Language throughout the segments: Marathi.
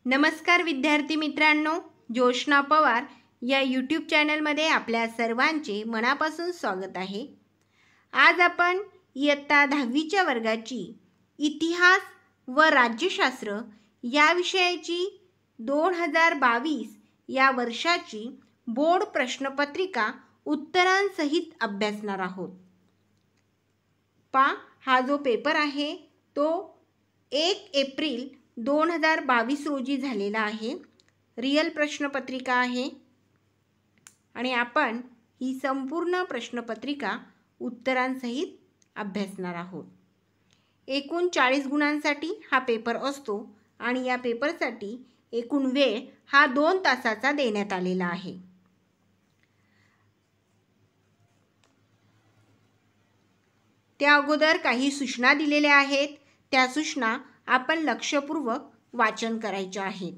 नमस्कार विद्यार्थी मित्रांनो, जोशना पवार या यूट्यूब चॅनलमध्ये आपल्या सर्वांचे मनापासून स्वागत आहे। आज आपण इयत्ता 10वीच्या वर्गाची इतिहास व राज्यशास्त्र या विषयाची 2022 या वर्षाची बोर्ड प्रश्नपत्रिका उत्तरांसहित अभ्यासणार आहोत। हा जो पेपर आहे तो 1 एप्रिल 2022 रोजी झालेला आहे। रियल प्रश्नपत्रिका आहे आणि आपण ही संपूर्ण प्रश्नपत्रिका उत्तरांसहित अभ्यासणार आहोत। एकूण 40 गुणांसाठी हा पेपर असतो आणि या पेपरसाठी एकूण वेळ हा 2 तासाचा देण्यात आलेला आहे। त्या अगोदर काही सूचना दिलेल्या आहेत, त्या सूचना आपण लक्षपूर्वक वाचन करायचे आहे।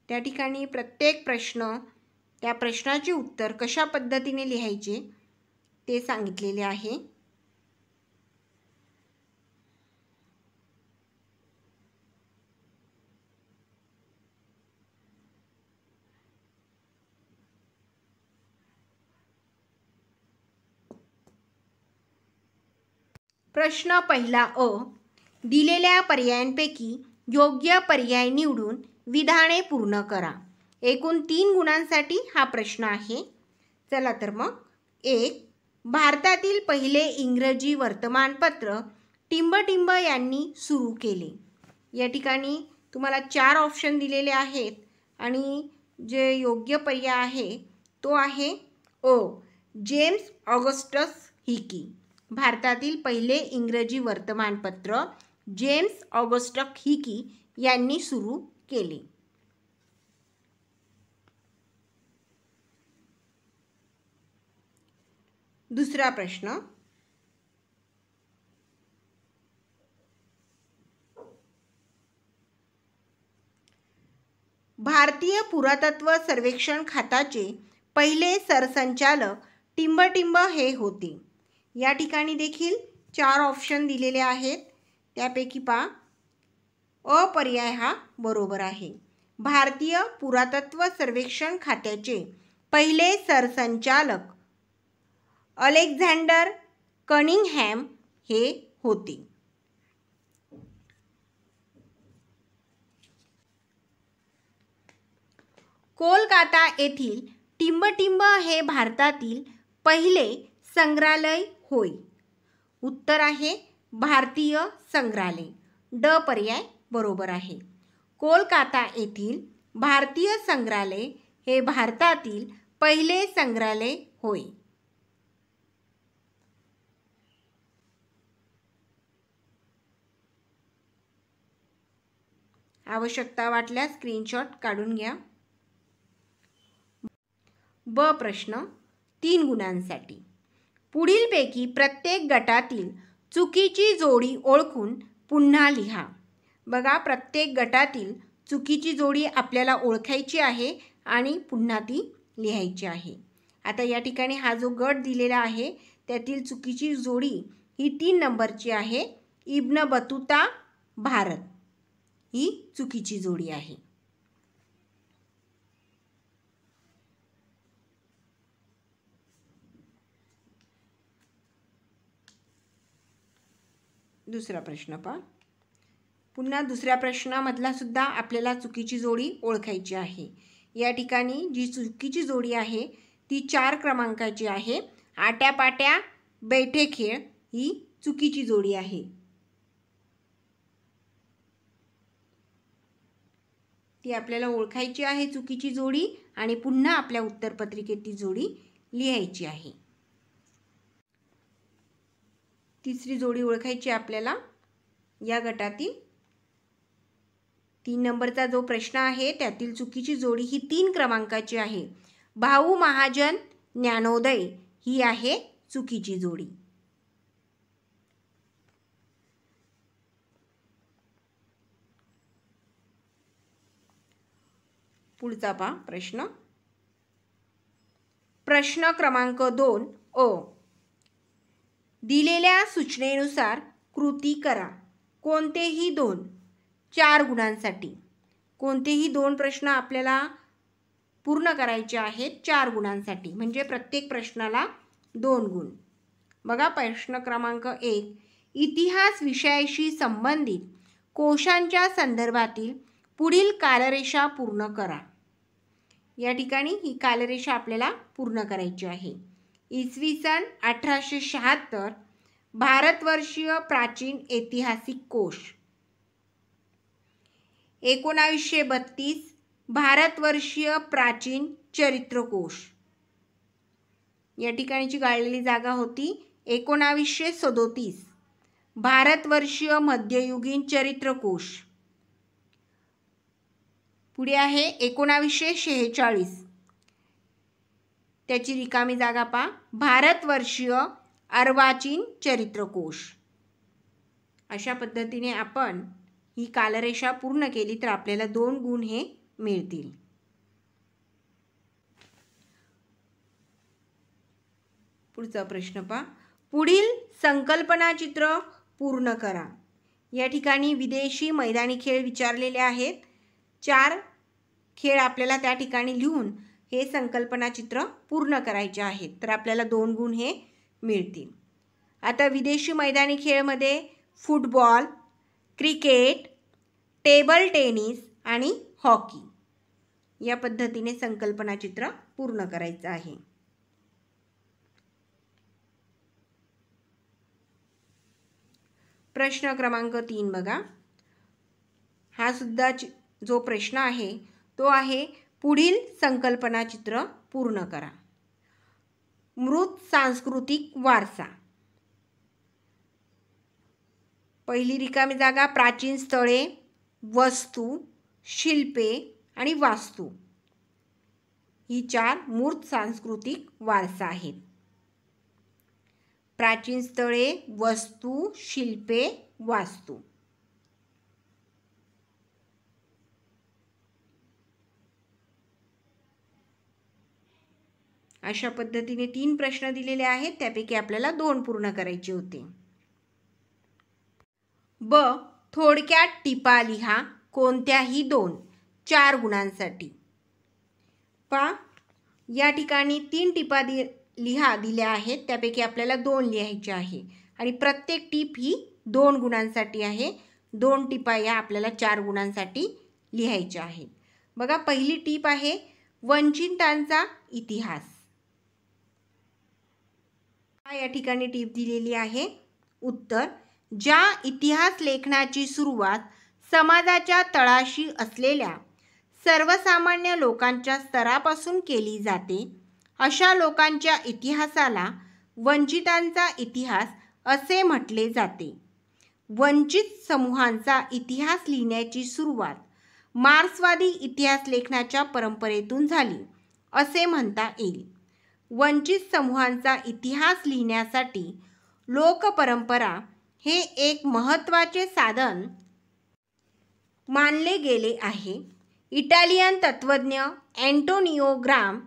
त्या ठिकाणी प्रत्येक प्रश्न, त्या प्रश्नाचे उत्तर कशा पद्धतीने लिहायचे ते सांगितलेले आहे। प्रश्न पहिला अ, दिलेल्या पर्यायांपैकी योग्य पर्याय निवडून विधाने पूर्ण करा। एकूण 3 गुणांसाठी हा प्रश्न आहे। चला तर मग 1, भारतातील पहिले इंग्रजी वर्तमानपत्र टिंबटिंब यांनी सुरू केले। या ठिकाणी तुम्हाला 4 ऑप्शन दिलेले आहेत आणि जे योग्य पर्याय आहे तो आहे अ, जेम्स ऑगस्टस हिकी। भारतातील पहिले इंग्रजी वर्तमानपत्र जेम्स ऑगस्टस हिकी यांनी सुरू केले। दुसरा प्रश्न, भारतीय पुरातत्व सर्वेक्षण खात्याचे पहिले सरसंचालक टिंबटिंब हे होते। या ठिकाणी देखील 4 ऑप्शन दिलेले आहेत, त्यापैकी अ पर्याय हा बरोबर आहे। भारतीय पुरातत्व सर्वेक्षण खात्याचे पहिले सरसंचालक अलेक्झांडर कनिंगहॅम हे होते। कोलकाता येथील टिंबटिंब हे भारतातील पहिले संग्रहालय होय। उत्तर आहे भारतीय संग्रहालय, ड पर्याय बरोबर आहे। कोलकाता येथील भारतीय संग्रहालय हे भारतातील पहिले संग्रहालय होय। आवश्यकता वाटल्यास स्क्रीनशॉट काढून घ्या। ब प्रश्न 3 गुणांसाठी पुढीलपैकी प्रत्येक गटातील चुकीची जोडी ओळखून पुन्हा लिहा। बघा, प्रत्येक गटातील चुकीची जोडी आपल्याला ओळखायची आहे आणि पुन्हा ती लिहायची आहे। आता या ठिकाणी हा जो गट दिलेला आहे त्यातील चुकीची जोडी ही 3 नंबरची आहे। इब्न बतूता भारत ही चुकीची जोडी आहे। दुसरा प्रश्न पुन्हा दुसऱ्या प्रश्नामधला सुद्धा आपल्याला चुकीची जोडी ओळखायची आहे। या ठिकाणी जी चुकीची जोडी आहे ती 4 क्रमांकाची आहे। आट्यापाट्या बैठे खेळ ही चुकीची जोडी आहे। ती आपल्याला ओळखायची आहे चुकीची जोडी आणि पुन्हा आपल्या उत्तरपत्रिकेत ती जोडी लिहायची आहे। तिसरी जोडी ओळखायची आपल्याला। या गटातील 3 नंबरचा जो प्रश्न आहे त्यातील चुकीची जोडी ही 3 क्रमांकाची आहे। भाऊ महाजन ज्ञानोदय ही आहे चुकीची जोडी। पुढचा पहा प्रश्न. प्रश्न क्रमांक 2 अ. दिलेल्या सूचनेनुसार कृती करा. कोणतेही 2 4 गुणांसाठी. कोणतेही 2 प्रश्न आपल्याला पूर्ण करायचे आहेत 4 गुणांसाठी, म्हणजे प्रत्येक प्रश्नाला 2 गुण. बघा प्रश्न क्रमांक 1. इतिहास विषयाशी संबंधित कोशांच्या संदर्भातील पुढील कालरेषा पूर्ण करा. या ठिकाणी ही कालरेषा आपल्याला पूर्ण करायची आहे. इसवी सन 1876 भारतवर्षीय प्राचीन ऐतिहासिक कोश. 1932 भारतवर्षीय प्राचीन चरित्रकोश. या ठिकाणची गाळलेली जागा होती 1937 भारतवर्षीय मध्ययुगीन चरित्रकोश. पुढे आहे 1946 त्याची रिकामी जागा पहा भारतवर्षीय अर्वाचीन चरित्रकोश. अशा पद्धतीने आपण ही कालरेषा पूर्ण केली तर आपल्याला 2 गुण हे मिळतील. पुढचा प्रश्न पहा. पुढील संकल्पनाचित्र पूर्ण करा. या ठिकाणी विदेशी मैदानी खेळ विचारलेले आहेत. 4 खेळ आपल्याला त्या ठिकाणी लिहून हे संकल्पनाचित्र पूर्ण करायचे आहेत, तर आपल्याला 2 गुण हे मिळतील. आता विदेशी मैदानी खेळमध्ये फुटबॉल, क्रिकेट, टेबल टेनिस आणि हॉकी या पद्धतीने संकल्पनाचित्र पूर्ण करायचं आहे. प्रश्न क्रमांक 3 बघा. हा सुद्धा जो प्रश्न आहे तो आहे पुढील संकल्पनाचित्र पूर्ण करा. मृत सांस्कृतिक वारसा. पहिली रिकामी जागा प्राचीन स्थळे, वस्तू, शिल्पे आणि वास्तू. ही 4 मूर्त सांस्कृतिक वारसा आहेत. प्राचीन स्थळे, वस्तू, शिल्पे, वास्तू. अशा पद्धतीने 3 प्रश्न दिलेले आहेत, त्यापैकी आपल्याला 2 पूर्ण करायचे होते. ब. थोडक्यात टिपा लिहा कोणत्याही 2 4 गुणांसाठी. पहा या ठिकाणी 3 टिपा दिल्या आहेत, त्यापैकी आपल्याला 2 लिहायचे आहे आणि प्रत्येक टीप ही 2 गुणांसाठी आहे. 2 टिपा या आपल्याला 4 गुणांसाठी लिहायच्या आहेत. बघा पहिली टीप आहे वंचितांचा इतिहास. या ठिकाणी टीप दिलेली आहे. उत्तर. ज्या इतिहास लेखनाची सुरुवात समाजाच्या तळाशी असलेल्या सर्वसामान्य लोकांच्या स्तरापासून केली जाते, अशा लोकांच्या इतिहासाला वंचितांचा इतिहास असे म्हटले जाते. वंचित समूहांचा इतिहास लिहिण्याची सुरुवात मार्क्सवादी इतिहास लेखनाच्या परंपरेतून झाली असे म्हणता येईल. वंचित समूहांचा इतिहास लिहिण्यासाठी लोकपरंपरा हे एक महत्त्वाचे साधन मानले गेले आहे. इटालियन तत्त्वज्ञ अँटोनियो ग्राम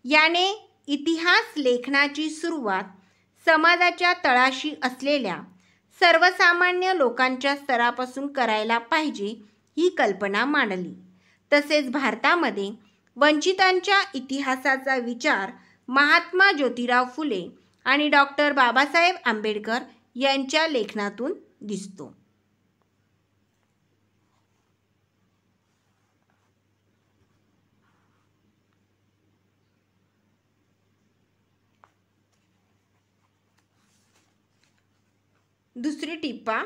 याने इतिहास लेखनाची सुरुवात समाजाच्या तळाशी असलेल्या सर्वसामान्य लोकांच्या स्तरापासून करायला पाहिजे ही कल्पना मांडली. तसेच भारतामध्ये वंचितांच्या इतिहासाचा विचार महात्मा ज्योतिराव फुले आणि डॉक्टर बाबासाहेब आंबेडकर यांच्या लेखनातून दिसतो. दुसरी टिपा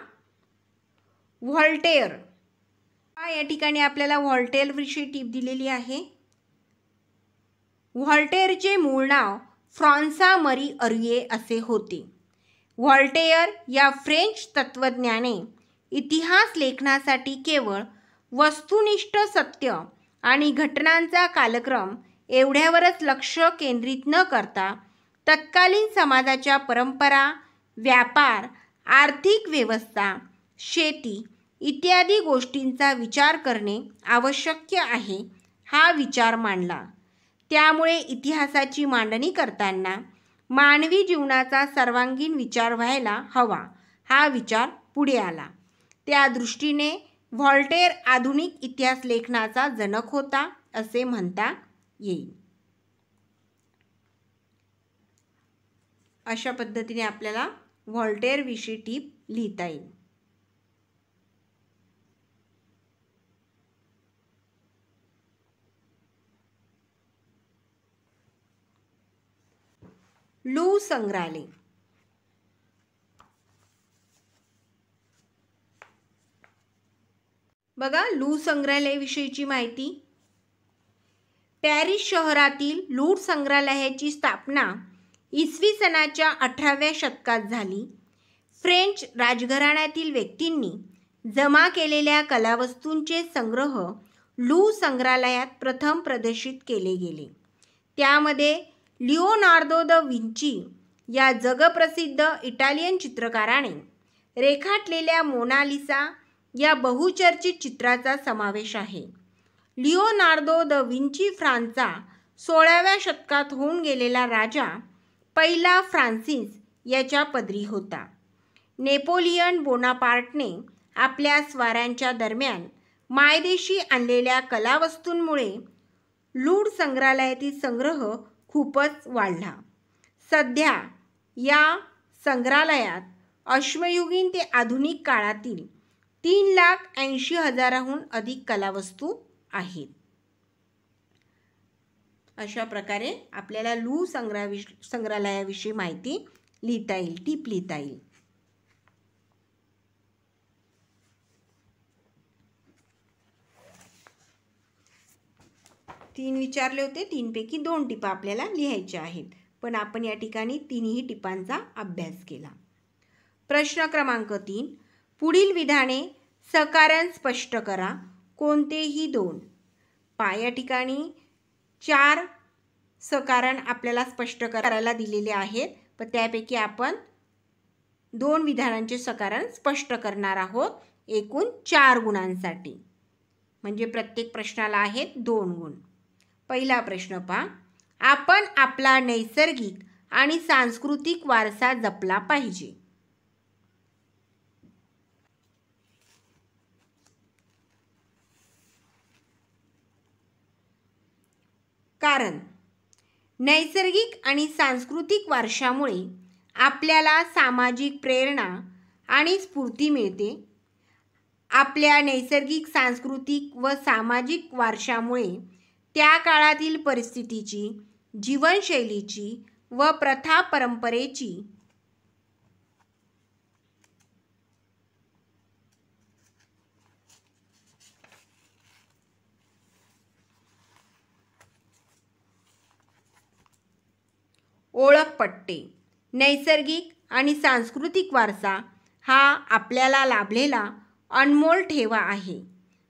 व्हॉल्टेअर. या ठिकाणी आपल्याला व्हॉल्टेअर विषयी टीप दिलेली आहे. व्हॉल्टेअरचे मूळ नाव फ्रान्सॉ मरी अरिये असे होते. व्हॉल्टेअर या फ्रेंच तत्त्वज्ञाने इतिहास लेखनासाठी केवळ वस्तुनिष्ठ सत्य आणि घटनांचा कालक्रम एवढ्यावरच लक्ष केंद्रित न करता तत्कालीन समाजाच्या परंपरा, व्यापार, आर्थिक व्यवस्था, शेती इत्यादी गोष्टींचा विचार करणे आवश्यक आहे हा विचार मांडला. त्यामुळे इतिहासाची मांडणी करताना मानवी जीवनाचा सर्वांगीण विचार व्हायला हवा हा विचार पुढे आला. त्या दृष्टीने व्हॉल्टेर आधुनिक इतिहास लेखनाचा जनक होता असे म्हणता येईल. अशा पद्धतीने आपल्याला व्हॉल्टेर विषयी टीप लिहिता येईल. लू संग्रहालय. बघा लू संग्रहालय विषयीची माहिती. पॅरिस शहरातील लूर संग्रहालयाची स्थापना इसवी सनाच्या 18व्या शतकात झाली. फ्रेंच राजघराण्यातील व्यक्तींनी जमा केलेल्या कलावस्तूंचे संग्रह लू संग्रहालयात प्रथम प्रदर्शित केले गेले. त्यामध्ये लिओनार्दो द विंची या जगप्रसिद्ध इटालियन चित्रकाराने रेखाटलेल्या मोनालिसा या बहुचर्चित चित्राचा समावेश आहे. लिओनार्दो द विंची फ्रान्सचा 16व्या शतकात होऊन गेलेला राजा पहिला फ्रान्सिस याच्या पदरी होता. नेपोलियन बोनापार्टने आपल्या स्वाऱ्यांच्या दरम्यान मायदेशी आणलेल्या कलावस्तूंमुळे लूर संग्रहालयातील संग्रह खूपच वाढला. सध्या या संग्रहालयात अश्मयुगीन ते आधुनिक काळातील 3,80,000हून अधिक कलावस्तू आहेत. अशा प्रकारे आपल्याला लू संग्रहालयाविषयी माहिती लिहिता येईल, टीप लिहिता येईल. तीन विचारले होते, 3पैकी 2 टिपा आपल्याला लिहायच्या आहेत, पण आपण या ठिकाणी 3ही टिपांचा अभ्यास केला. प्रश्न क्रमांक 3. पुढील विधाने सकारण स्पष्ट करा. कोणतेही 2. या ठिकाणी 4 सकारण आपल्याला स्पष्ट करायला दिलेले आहेत, पण त्यापैकी आपण 2 विधानांचे सकारण स्पष्ट करणार आहोत एकूण 4 गुणांसाठी. म्हणजे प्रत्येक प्रश्नाला आहेत 2 गुण. पहिला प्रश्न पहा. आपण आपला नैसर्गिक आणि सांस्कृतिक वारसा जपला पाहिजे. कारण नैसर्गिक आणि सांस्कृतिक वारशामुळे आपल्याला सामाजिक प्रेरणा आणि स्फूर्ती मिळते. आपल्या नैसर्गिक, सांस्कृतिक व सामाजिक वारशामुळे त्या काळातील परिस्थितीची, जीवनशैलीची व प्रथा परंपरेची ओळख पटते. नैसर्गिक आणि सांस्कृतिक वारसा हा आपल्याला लाभलेला अनमोल ठेवा आहे.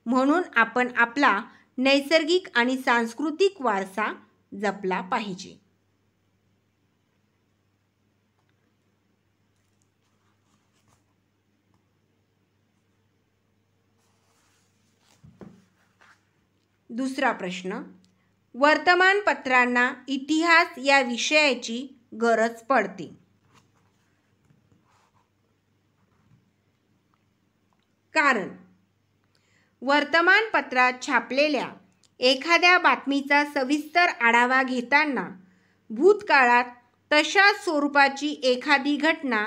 म्हणून आपण आपला नैसर्गिक आणि सांस्कृतिक वारसा जपला पाहिजे. दुसरा प्रश्न. वर्तमानपत्रांना इतिहास या विषयाची गरज पडते. कारण वर्तमानपत्रात छापलेल्या एखाद्या बातमीचा सविस्तर आढावा घेताना भूतकाळात तशाच स्वरूपाची एखादी घटना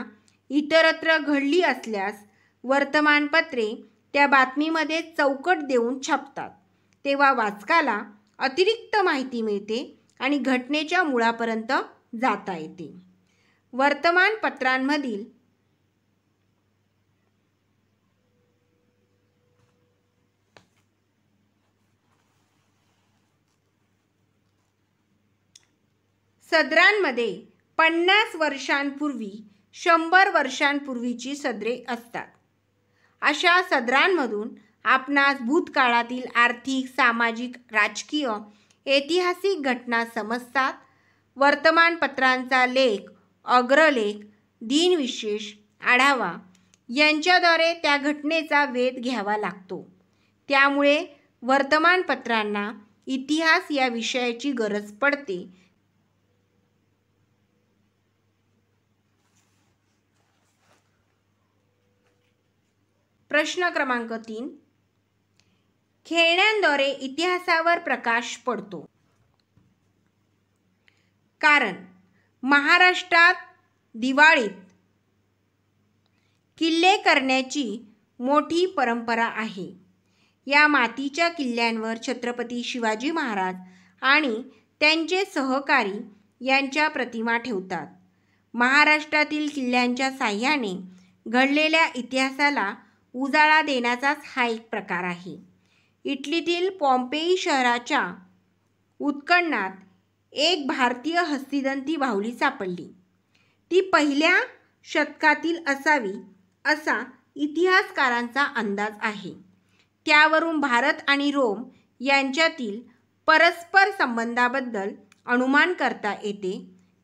इतरत्र घडली असल्यास वर्तमानपत्रे त्या बातमीमध्ये चौकट देऊन छापतात. तेव्हा वाचकाला अतिरिक्त माहिती मिळते आणि घटनेच्या मुळापर्यंत जाता येते. वर्तमानपत्रांमधील सदरांमध्ये 50 वर्षांपूर्वी 100 वर्षांपूर्वीची सदरे असतात. अशा सदरांमधून आपणास भूतकाळातील आर्थिक, सामाजिक, राजकीय, ऐतिहासिक घटना समजतात. वर्तमानपत्रांचा लेख, अग्रलेख, दिनविशेष, आढावा यांच्याद्वारे त्या घटनेचा वेध घ्यावा लागतो. त्यामुळे वर्तमानपत्रांना इतिहास या विषयाची गरज पडते? प्रश्न क्रमांक 3. खेळण्यांद्वारे इतिहासावर प्रकाश पडतो. कारण महाराष्ट्रात दिवाळीत किल्ले करण्याची मोठी परंपरा आहे. या मातीच्या किल्ल्यांवर छत्रपती शिवाजी महाराज आणि त्यांचे सहकारी यांच्या प्रतिमा ठेवतात. महाराष्ट्रातील किल्ल्यांच्या साह्याने घडलेल्या इतिहासाला उजाळा देण्याचाच हा एक प्रकार आहे. इटलीतील पॉम्पेई शहराच्या उत्खननात एक भारतीय हस्तिदंती बाहुली सापडली. ती पहिल्या शतकातील असावी असा इतिहासकारांचा अंदाज आहे. त्यावरून भारत आणि रोम यांच्यातील परस्पर संबंधाबद्दल अनुमान करता येते.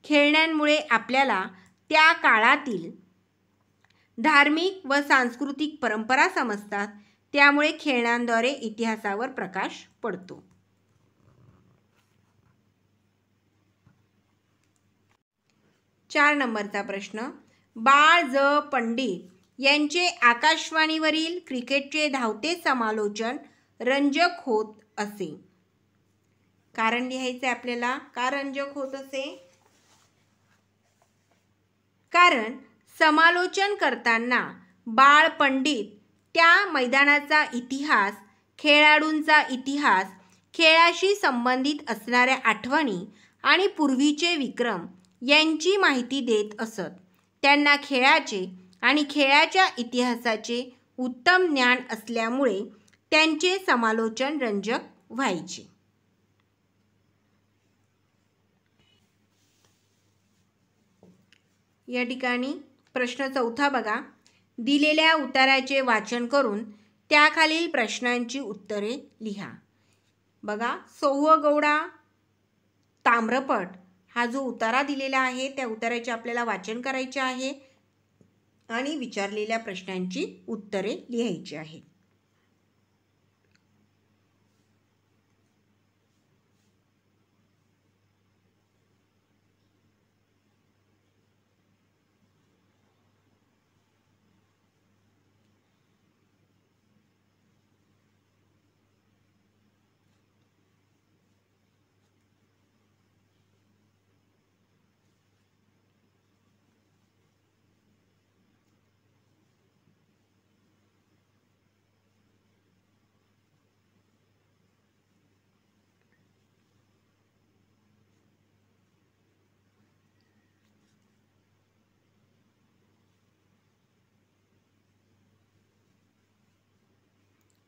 खेळण्यांमुळे आपल्याला त्या काळातील धार्मिक व सांस्कृतिक परंपरा समजतात. त्यामुळे खेळण्यांद्वारे इतिहासावर प्रकाश पडतो. 4 नंबरचा प्रश्न. बाळ ज पंडित यांचे आकाशवाणीवरील क्रिकेटचे धावते समालोचन रंजक होत असे. कारण लिहायचे आपल्याला. का रंजक होत असे? कारण समालोचन करताना बाळ पंडित त्या मैदानाचा इतिहास, खेळाडूंचा इतिहास, खेळाशी संबंधित असणाऱ्या आठवणी आणि पूर्वीचे विक्रम यांची माहिती देत असत. त्यांना खेळाचे आणि खेळाच्या इतिहासाचे उत्तम ज्ञान असल्यामुळे त्यांचे समालोचन रंजक व्हायचे. या ठिकाणी प्रश्न 4 बघा. दिलेल्या उताराचे वाचन करून त्याखालील प्रश्नांची उत्तरे लिहा. बघा, सोहगौडा ताम्रपट हा जो उतारा दिलेला आहे त्या उताराचे आपल्याला वाचन करायचे आहे आणि विचारलेल्या प्रश्नांची उत्तरे लिहायची आहेत.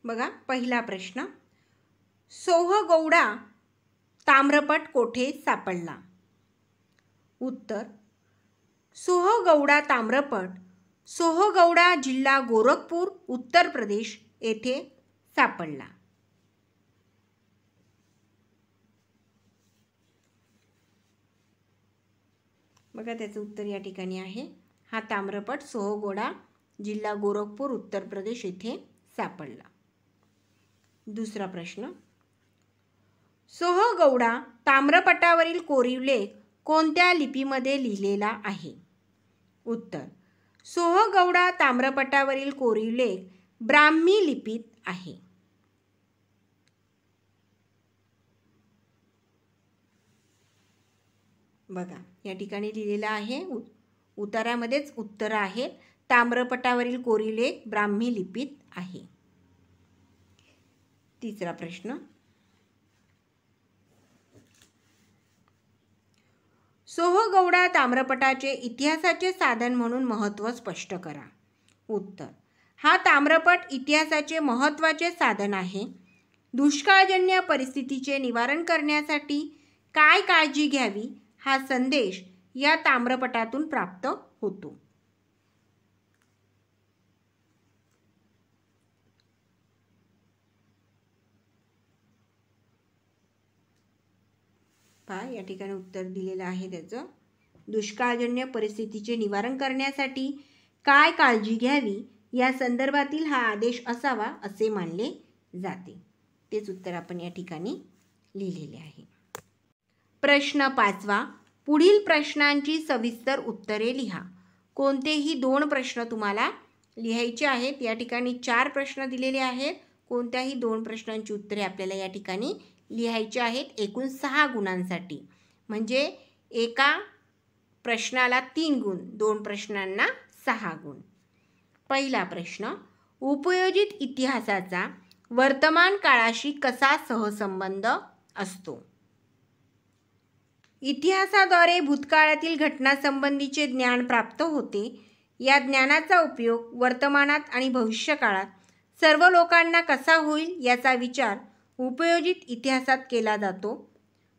बघा, पहिला प्रश्न. सोहगौडा ताम्रपट कोठे सापडला? उत्तर. सोहगौडा ताम्रपट सोहगौडा जिल्हा गोरखपूर, उत्तर प्रदेश येथे सापडला. बघा, त्याचं उत्तर या ठिकाणी आहे. हा ताम्रपट सोहगौडा जिल्हा गोरखपूर, उत्तर प्रदेश येथे सापडला. दुसरा प्रश्न. सोहगौडा ताम्रपटावरील कोरीव लेख कोणत्या लिपीमध्ये लिहिलेला आहे? उत्तर. सोहगौडा ताम्रपटावरील कोरीव लेख ब्राह्मी लिपीत आहे. बघा, या ठिकाणी लिहिलेला आहे. उतारामध्येच उत्तर आहेत. ताम्रपटावरील कोरीव लेख ब्राह्मी लिपीत आहे. तिसरा प्रश्न. सोहगौडा ताम्रपटाचे इतिहासाचे साधन म्हणून महत्त्व स्पष्ट करा. उत्तर. हा ताम्रपट इतिहासाचे महत्त्वाचे साधन आहे. दुष्काळजन्य परिस्थितीचे निवारण करण्यासाठी काय काळजी घ्यावी हा संदेश या ताम्रपटातून प्राप्त होतो. या ठिकाणी उत्तर दिलेलं आहे त्याचं. दुष्काळजन्य परिस्थितीचे निवारण करण्यासाठी काय काळजी घ्यावी या संदर्भातील हा आदेश असावा असे मानले जाते. तेच उत्तर आपण या ठिकाणी लिहिलेले आहे. प्रश्न 5वा, पुढील प्रश्नांची सविस्तर उत्तरे लिहा. कोणतेही 2 प्रश्न तुम्हाला लिहायचे आहेत. या ठिकाणी 4 प्रश्न दिलेले आहेत. कोणत्याही 2 प्रश्नांची उत्तरे आपल्याला या ठिकाणी लिहायची आहेत. एकूण 6 गुणांसाठी, म्हणजे एका प्रश्नाला 3 गुण, 2 प्रश्नांना 6 गुण. पहिला प्रश्न, उपयोजित इतिहासाचा वर्तमान काळाशी कसा सहसंबंध असतो? इतिहासाद्वारे भूतकाळातील घटनांसंबंधीचे ज्ञान प्राप्त होते. या ज्ञानाचा उपयोग वर्तमानात आणि भविष्यकाळात सर्व लोकांना कसा होईल याचा विचार उपयोजित इतिहासात केला जातो.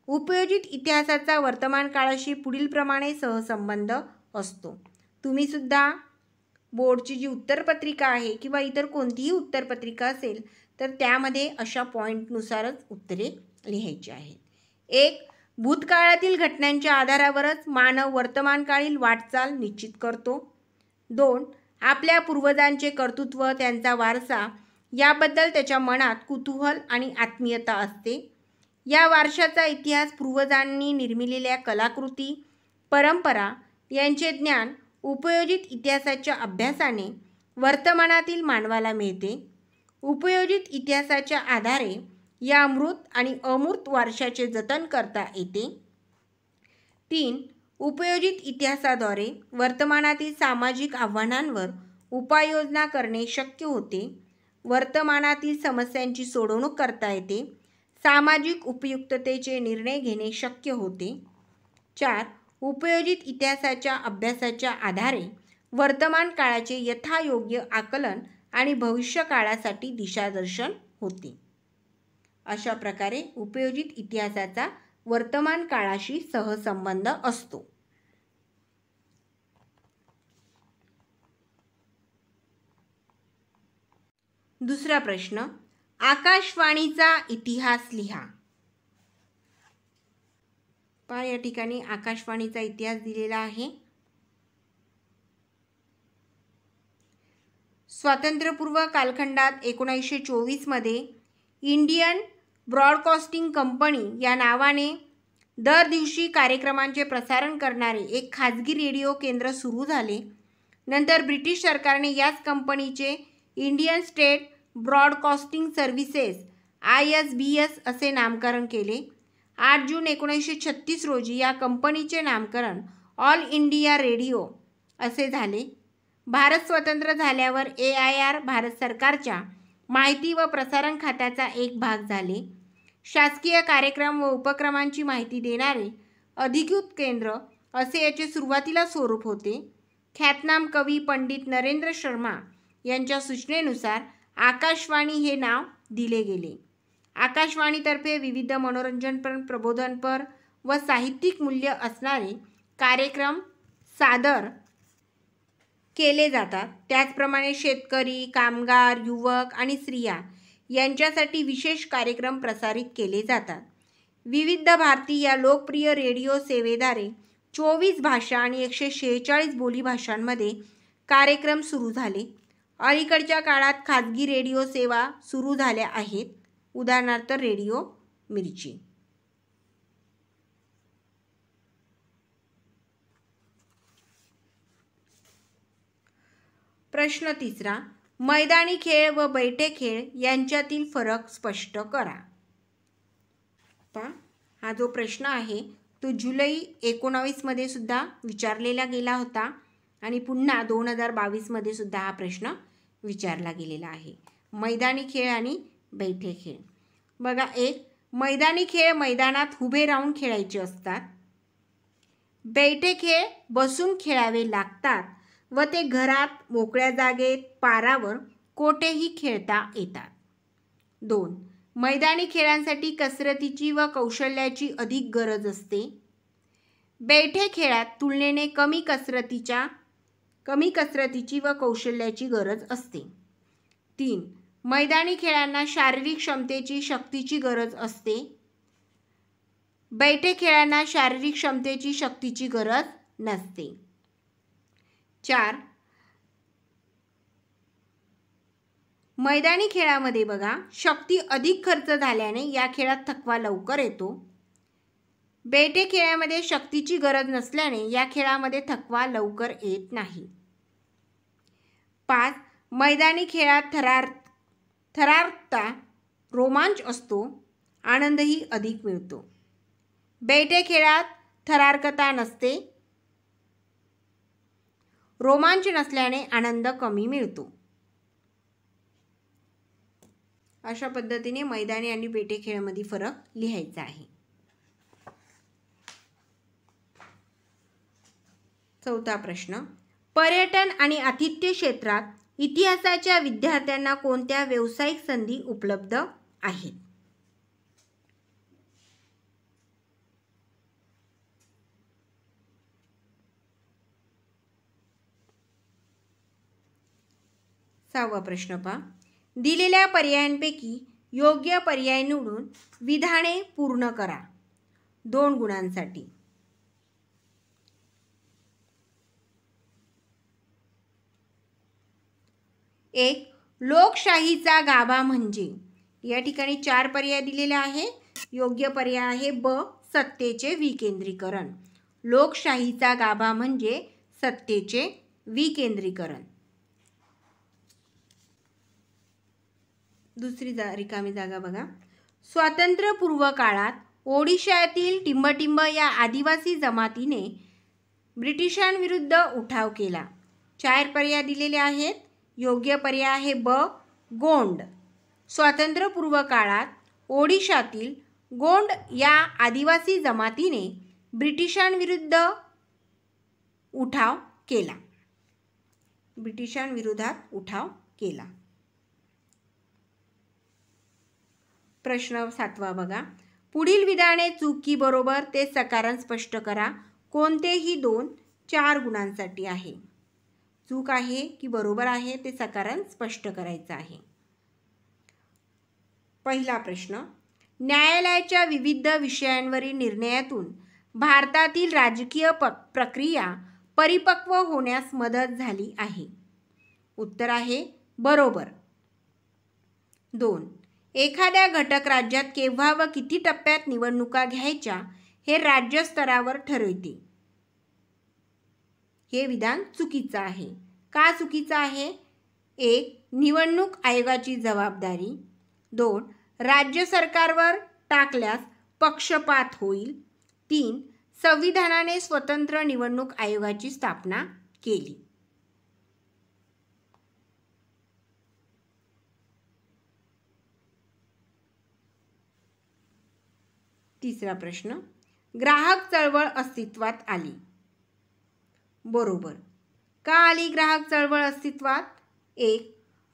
उपयोजित इतिहासाचा वर्तमान काळाशी पुढीलप्रमाणे सहसंबंध असतो. तुम्ही सुद्धा बोर्डची जी उत्तरपत्रिका आहे किंवा इतर कोणतीही उत्तरपत्रिका असेल तर त्यामध्ये अशा पॉईंटनुसारच उत्तरे लिहायची आहेत. 1. भूतकाळातील घटनांच्या आधारावरच मानव वर्तमानकाळील वाटचाल निश्चित करतो. 2. आपल्या पूर्वजांचे कर्तृत्व, त्यांचा वारसा याबद्दल त्याच्या मनात कुतूहल आणि आत्मीयता असते. या वारशाचा इतिहास, पूर्वजांनी निर्मिलेल्या कलाकृती, परंपरा यांचे ज्ञान उपयोजित इतिहासाच्या अभ्यासाने वर्तमानातील मानवाला मिळते. उपयोजित इतिहासाच्या आधारे या मृत आणि अमूर्त वारशाचे जतन करता येते. 3. उपयोजित इतिहासाद्वारे वर्तमानातील सामाजिक आव्हानांवर उपाययोजना करणे शक्य होते. वर्तमानातील समस्यांची सोडवणूक करता येते. सामाजिक उपयुक्ततेचे निर्णय घेणे शक्य होते. 4. उपयोजित इतिहासाच्या अभ्यासाच्या आधारे वर्तमान काळाचे यथायोग्य आकलन आणि भविष्य काळासाठी दिशादर्शन होते. अशा प्रकारे उपयोजित इतिहासाचा वर्तमान काळाशी सहसंबंध असतो. दुसरा प्रश्न, आकाशवाणीचा इतिहास लिहा. पहा, या ठिकाणी आकाशवाणीचा इतिहास दिलेला आहे. स्वातंत्र्यपूर्व कालखंडात 1924 मध्ये इंडियन ब्रॉडकास्टिंग कंपनी या नावाने दर दिवशी कार्यक्रमांचे प्रसारण करणारे एक खाजगी रेडिओ केंद्र सुरू झाले. नंतर ब्रिटिश सरकारने याच कंपनीचे Indian state broadcasting services ISBS असे नामकरण केले. 8 जून 1936 रोजी या कंपनीचे नामकरण ऑल इंडिया रेडिओ असे झाले. भारत स्वतंत्र झाल्यावर AIR भारत सरकारच्या माहिती व प्रसारण खात्याचा एक भाग झाले. शासकीय कार्यक्रम व उपक्रमांची माहिती देणारे अधिकृत केंद्र असे याचे सुरुवातीला स्वरूप होते. ख्यातनाम कवी पंडित नरेंद्र शर्मा यांच्या सूचनेनुसार आकाशवाणी हे नाव दिले गेले. आकाशवाणीतर्फे विविध मनोरंजनपर, प्रबोधनपर व साहित्यिक मूल्य असणारे कार्यक्रम सादर केले जातात. त्याचप्रमाणे शेतकरी, कामगार, युवक आणि स्त्रिया यांच्यासाठी विशेष कार्यक्रम प्रसारित केले जातात. विविध भारती या लोकप्रिय रेडिओ सेवेद्वारे 24 भाषा आणि 146 बोलीभाषांमध्ये कार्यक्रम सुरू झाले. अलीकडच्या काळात खाजगी रेडिओ सेवा सुरू झाल्या आहेत. उदाहरणार्थ रेडिओ मिर्ची. प्रश्न 3, मैदानी खेळ व बैठे खेळ यांच्यातील फरक स्पष्ट करा. पहा, हा जो प्रश्न आहे तो जुलै 19 मध्ये सुद्धा विचारलेला गेला होता आणि पुन्हा 2022 मध्ये सुद्धा हा प्रश्न विचारला गेलेला आहे. मैदानी खेळ आणि बैठे खेळ. बघा, 1, मैदानी खेळ मैदानात उभे राहून खेळायचे असतात. बैठे खेळ बसून खेळावे लागतात व ते घरात, मोकळ्या जागेत, पारावर कोठेही खेळता येतात. 2, मैदानी खेळांसाठी कसरतीची व कौशल्याची अधिक गरज असते. बैठे खेळात तुलनेने कमी कसरतीची व कौशल्याची गरज असते. 3, मैदानी खेळांना शारीरिक क्षमतेची, शक्तीची गरज असते. बैठे खेळांना शारीरिक क्षमतेची, शक्तीची गरज नसते. 4, मैदानी खेळामध्ये बघा शक्ती अधिक खर्च झाल्याने या खेळात थकवा लवकर येतो. बेटे खेळामध्ये शक्तीची गरज नसल्याने या खेळामध्ये थकवा लवकर येत नाही. 5. मैदानी खेळात थरारकता रोमांच असतो, आनंदही अधिक मिळतो. बेटे खेळात थरारकता नसते, रोमांच नसल्याने आनंद कमी मिळतो. अशा पद्धतीने मैदानी आणि बेटे खेळामध्ये फरक लिहायचा आहे. 4था प्रश्न. पर्यटन आणि आतिथ्य क्षेत्रात इतिहासाच्या विद्यार्थ्यांना कोणत्या व्यावसायिक संधी उपलब्ध आहेत? सहावा प्रश्न पहा. दिलेल्या पर्यायांपैकी योग्य पर्याय निवडून विधाने पूर्ण करा. 2 गुणांसाठी. 1. लोकशाहीचा गाभा म्हणजे. या ठिकाणी 4 पर्याय दिलेले आहे. योग्य पर्याय आहे ब. सत्तेचे विकेंद्रीकरण. लोकशाहीचा गाभा म्हणजे सत्तेचे विकेंद्रीकरण. दुसरी रिकामी जागा बघा. स्वातंत्र्यपूर्व काळात ओडिशातील टिंबटिंब या आदिवासी जमातीने ब्रिटिशांविरुद्ध उठाव केला. 4 पर्याय दिलेले आहेत. योग्य पर्याय आहे ब. गोंड. स्वातंत्र्यपूर्व काळात ओडिशातील गोंड या आदिवासी जमातीने ब्रिटिशांविरुद्ध उठाव केला. ब्रिटिशांविरोधात उठाव केला. प्रश्न 7वा बघा. पुढील विधाने चूक की बरोबर ते सकारण स्पष्ट करा. कोणतेही 2 4 गुणांसाठी आहे. चूक आहे की बरोबर आहे ते सकारण स्पष्ट करायचं आहे. पहिला प्रश्न. न्यायालयाच्या विविध विषयांवरील निर्णयातून भारतातील राजकीय प्रक्रिया परिपक्व होण्यास मदत झाली आहे. उत्तर आहे बरोबर. 2. एखाद्या घटक राज्यात केव्हा व किती टप्प्यात निवडणुका घ्यायच्या हे राज्य स्तरावर ठरवते. हे विधान चुकीचं आहे. का चुकीचं आहे? 1. निवडणूक आयोगाची जबाबदारी. 2. राज्य सरकारवर टाकल्यास पक्षपात होईल. 3. संविधानाने स्वतंत्र निवडणूक आयोगाची स्थापना केली. तिसरा प्रश्न. ग्राहक चळवळ अस्तित्वात आली. बरोबर. का आली ग्राहक चळवळ अस्तित्वात? 1.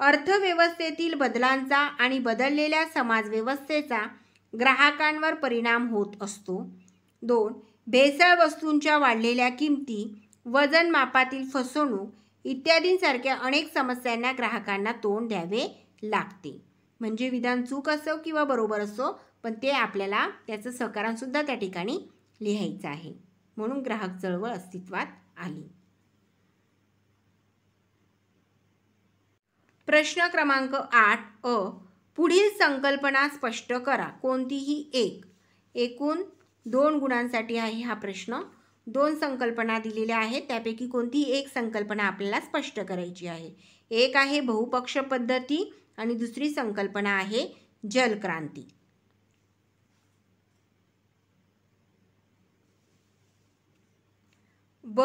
अर्थव्यवस्थेतील बदलांचा आणि बदललेल्या समाजव्यवस्थेचा ग्राहकांवर परिणाम होत असतो. 2. भेसळ वस्तूंच्या वाढलेल्या किमती, वजन मापातील फसवणूक इत्यादींसारख्या अनेक समस्यांना ग्राहकांना तोंड द्यावे लागते. म्हणजे विधान चूक असो किंवा बरोबर असो, पण ते आपल्याला त्याचं सकारांसुद्धा त्या ठिकाणी लिहायचं आहे. म्हणून ग्राहक चळवळ अस्तित्वात आली. प्रश्न क्रमांक 8 अ. पुढील संकल्पना स्पष्ट करा. कोणतीही एक. एकूण 2 गुणांसाठी आहे हा प्रश्न. 2 संकल्पना दिलेल्या आहेत. त्यापैकी कोणतीही एक संकल्पना आपल्याला स्पष्ट करायची आहे. एक आहे बहुपक्ष पद्धती आणि दुसरी संकल्पना आहे जलक्रांती. ब.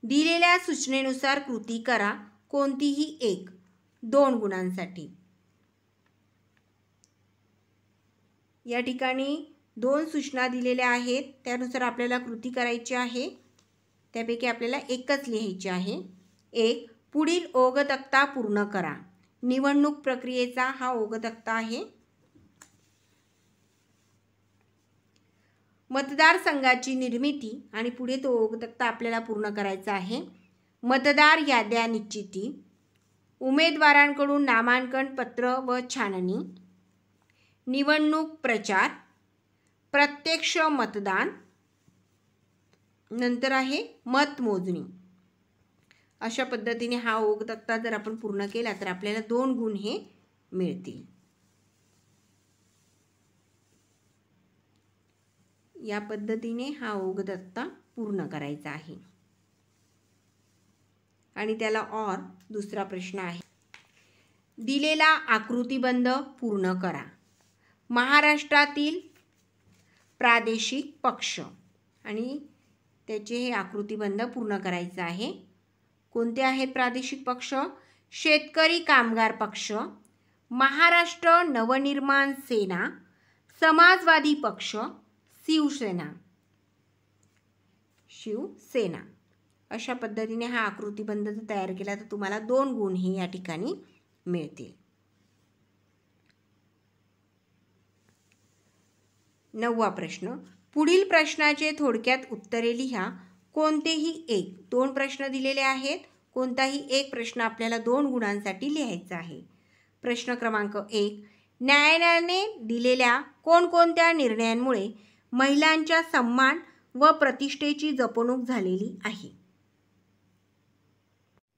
दिलेल्या सूचनेनुसार कृती करा. कोणतीही एक. 2 गुणांसाठी. या ठिकाणी 2 सूचना दिलेल्या आहेत. त्यानुसार आपल्याला कृती करायची आहे. त्यापैकी आपल्याला एकच लिहायची आहे. 1. पुढील ओघ तक्ता पूर्ण करा. निवडणूक प्रक्रियेचा हा ओघ तक्ता आहे. मतदारसंघाची निर्मिती आणि पुढे तो ओघ तक्ता आपल्याला पूर्ण करायचा आहे. मतदार याद्या निश्चिती, उमेदवारांकडून नामांकन पत्र व छाननी, निवडणूक प्रचार, प्रत्यक्ष मतदान, नंतर आहे मतमोजणी. अशा पद्धतीने हा ओघ तक्ता जर आपण पूर्ण केला तर आपल्याला 2 गुण हे मिळतील. या पद्धतीने हा ओघदत्ता पूर्ण करायचा आहे. आणि त्याला और दुसरा प्रश्न आहे. दिलेला आकृतिबंध पूर्ण करा. महाराष्ट्रातील प्रादेशिक पक्ष आणि त्याचे हे आकृतिबंध पूर्ण करायचं आहे. कोणते आहेत प्रादेशिक पक्ष? शेतकरी कामगार पक्ष, महाराष्ट्र नवनिर्माण सेना, समाजवादी पक्ष, शिवसेना. अशा पद्धतीने हा आकृतिबंध जर तयार केला तर तुम्हाला 2 गुण हे या ठिकाणी मिळतील. 9वा प्रश्न. पुढील प्रश्नाचे थोडक्यात उत्तरे लिहा. कोणतेही एक. 2 प्रश्न दिलेले आहेत. कोणताही एक प्रश्न आपल्याला 2 गुणांसाठी लिहायचा आहे. प्रश्न क्रमांक 1. न्यायालयाने दिलेल्या कोणकोणत्या निर्णयांमुळे महिलांच्या सन्मान व प्रतिष्ठेची जपणूक झालेली आहे?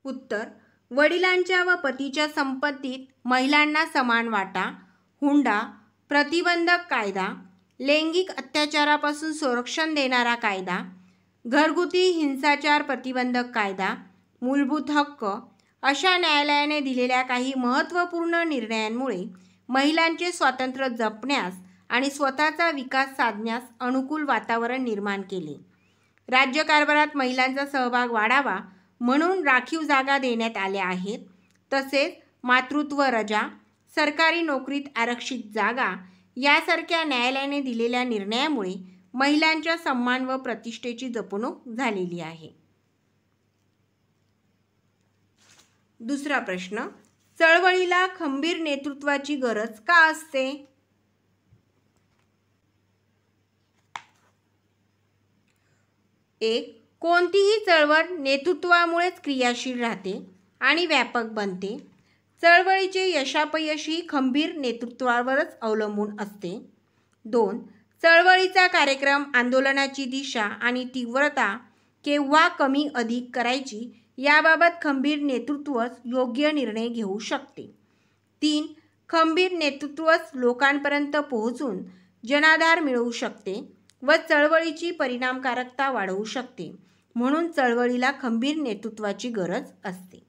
उत्तर. वडिलांच्या व पतीच्या संपत्तीत महिलांना समान वाटा, हुंडा, प्रतिबंधक कायदा, लैंगिक अत्याचारापासून संरक्षण देणारा कायदा, घरगुती हिंसाचार प्रतिबंधक कायदा, मूलभूत हक्क अशा न्यायालयाने दिलेल्या काही महत्त्वपूर्ण निर्णयांमुळे महिलांचे स्वातंत्र्य जपण्यास आणि स्वतःचा विकास साधण्यास अनुकूल वातावरण निर्माण केले. राज्यकारभारात महिलांचा सहभाग वाढावा म्हणून राखीव जागा देण्यात आल्या आहेत. तसेच मातृत्व रजा, सरकारी नोकरीत आरक्षित जागा यासारख्या न्यायालयाने दिलेल्या निर्णयामुळे महिलांच्या सन्मान व प्रतिष्ठेची जपणूक झालेली आहे. दुसरा प्रश्न. चळवळीला खंबीर नेतृत्वाची गरज का असते? एक. कोणतीही चळवळ नेतृत्वामुळेच क्रियाशील राहते आणि व्यापक बनते. चळवळीचे यशापयशही खंबीर नेतृत्वावरच अवलंबून असते. 2. चळवळीचा कार्यक्रम, आंदोलनाची दिशा आणि तीव्रता केव्हा कमी अधिक करायची याबाबत खंबीर नेतृत्वच योग्य निर्णय घेऊ शकते. 3. खंबीर नेतृत्वच लोकांपर्यंत पोहोचून जनाधार मिळवू शकते व चळवळीची परिणामकारकता वाढवू शकते. म्हणून चळवळीला खंबीर नेतृत्वाची गरज असते.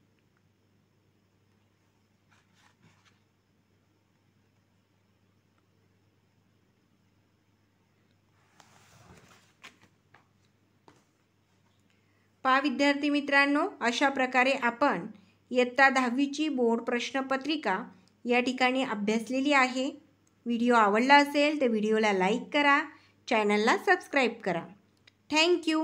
पहा विद्यार्थी मित्रांनो, अशा प्रकारे आपण इयत्ता 10वीची बोर्ड प्रश्नपत्रिका या ठिकाणी अभ्यासलेली आहे. व्हिडिओ आवडला असेल तर व्हिडिओला लाईक करा, चॅनलला सबस्क्राईब करा. थँक्यू.